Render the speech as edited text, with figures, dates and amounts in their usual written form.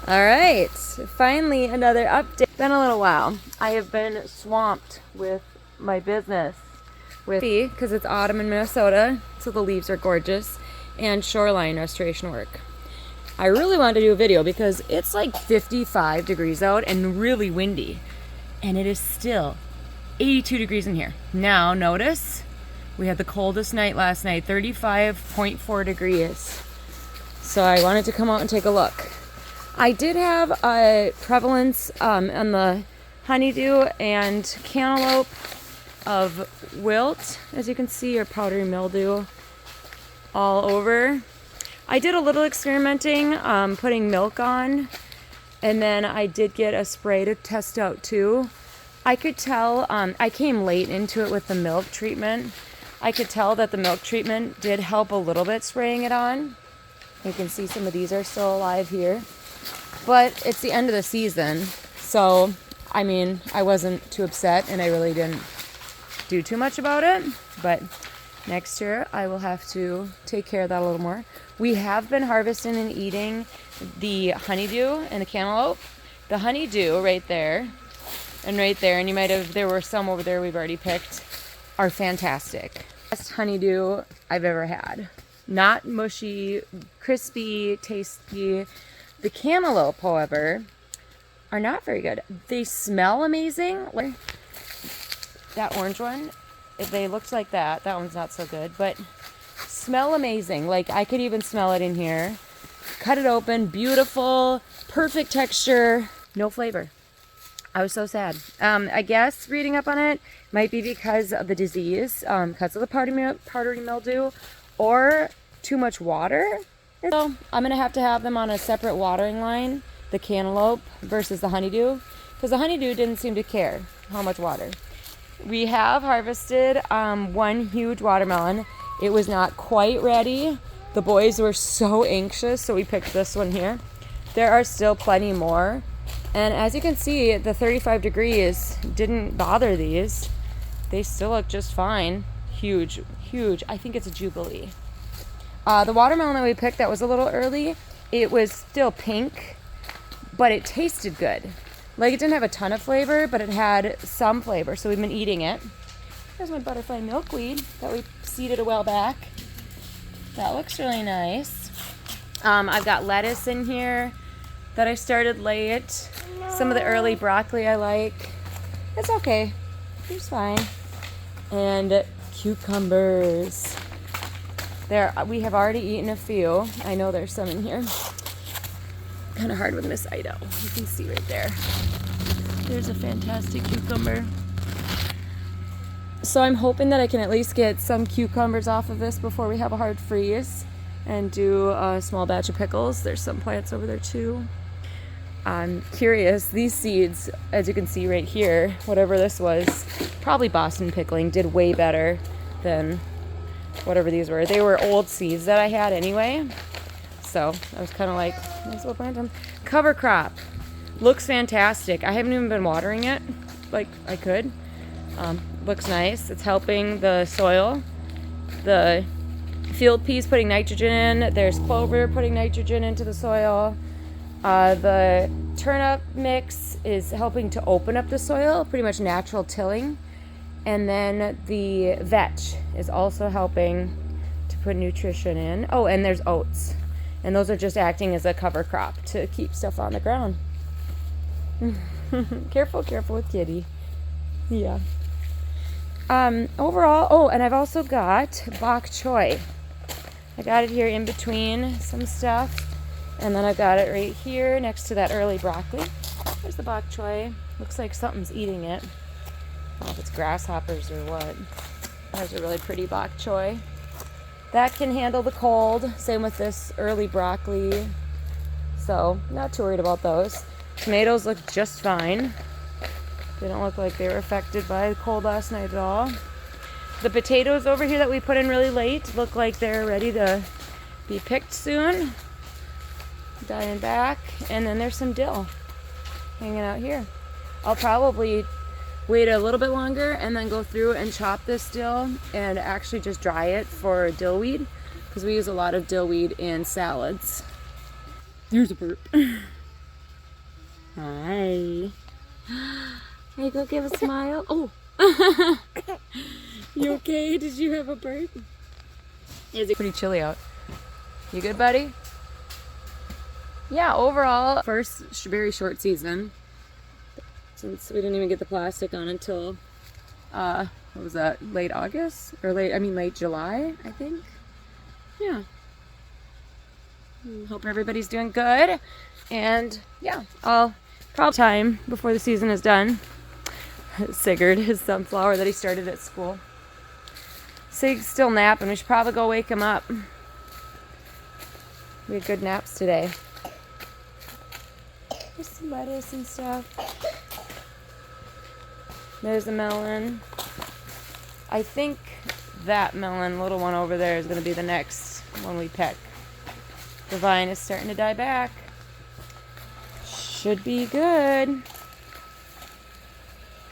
All right, finally another update. Been a little while. I have been swamped with my business with because it's autumn in Minnesota, so the leaves are gorgeous, and shoreline restoration work. I really wanted to do a video because it's like 55 degrees out and really windy, and it is still 82 degrees in here. Now notice we had the coldest night last night, 35.4 degrees. So I wanted to come out and take a look. I did have a prevalence on the honeydew and cantaloupe of wilt, as you can see, or powdery mildew all over. I did a little experimenting, putting milk on, and then I did get a spray to test out too. I could tell, I came late into it with the milk treatment. I could tell that the milk treatment did help a little bit spraying it on. You can see some of these are still alive here. But it's the end of the season, so, I mean, I wasn't too upset, and I really didn't do too much about it. But next year, I will have to take care of that a little more. We have been harvesting and eating the honeydew and the cantaloupe. The honeydew right there, and right there, and you might have, there were some over there we've already picked, are fantastic. Best honeydew I've ever had. Not mushy, crispy, tasty. The cantaloupe, however, are not very good. They smell amazing. Like that orange one, if they looked like that one's not so good, but smell amazing. Like I could even smell it in here. Cut it open, beautiful, perfect texture, no flavor. I was so sad. I guess reading up on it might be because of the disease, because of the powdery mildew, or too much water. So I'm going to have them on a separate watering line, the cantaloupe versus the honeydew, because the honeydew didn't seem to care how much water. We have harvested one huge watermelon. It was not quite ready. The boys were so anxious, so we picked this one here. There are still plenty more. And as you can see, the 35 degrees didn't bother these. They still look just fine. Huge, huge. I think it's a Jubilee. The watermelon that we picked that was a little early, it was still pink, but it tasted good. Like it didn't have a ton of flavor, but it had some flavor, so we've been eating it. Here's my butterfly milkweed that we seeded a while back. That looks really nice. I've got lettuce in here that I started late. Some of the early broccoli I like. It's okay. It's fine. And cucumbers. We have already eaten a few. I know there's some in here. Kind of hard with Miss Ido. You can see right there. There's a fantastic cucumber. So I'm hoping that I can at least get some cucumbers off of this before we have a hard freeze and do a small batch of pickles. There's some plants over there too. I'm curious, these seeds, as you can see right here, whatever this was, probably Boston pickling, did way better than whatever these were. They were old seeds that I had anyway. So I was kind of like, might as well plant them. Cover crop. Looks fantastic. I haven't even been watering it like I could. Looks nice. It's helping the soil. The field peas putting nitrogen in. There's clover putting nitrogen into the soil. The turnip mix is helping to open up the soil, pretty much natural tilling. And then the vetch is also helping to put nutrition in. Oh, and there's oats. And those are just acting as a cover crop to keep stuff on the ground. Careful with Kitty. Yeah. Overall, oh, and I've also got bok choy. I got it here in between some stuff. And then I've got it right here next to that early broccoli. There's the bok choy. Looks like something's eating it. I don't know if it's grasshoppers or what. There's a really pretty bok choy. That can handle the cold. Same with this early broccoli. So, not too worried about those. Tomatoes look just fine. They don't look like they were affected by the cold last night at all. The potatoes over here that we put in really late look like they're ready to be picked soon. Dying back. And then there's some dill hanging out here. I'll probably wait a little bit longer and then go through and chop this dill and actually just dry it for dillweed, because we use a lot of dillweed in salads. There's a burp. Hi. Hey, go give a smile. Oh. You okay? Did you have a burp? Is it pretty chilly out? You good, buddy? Yeah, overall, first very short season. Since we didn't even get the plastic on until, what was that, late August? Or late July, I think. Yeah. Hope everybody's doing good. And yeah, I'll probably time before the season is done. Sigurd, his sunflower that he started at school. Sig's still napping. We should probably go wake him up. We had good naps today. There's some lettuce and stuff. There's a melon. I think that melon, little one over there, is going to be the next one we pick. The vine is starting to die back. Should be good.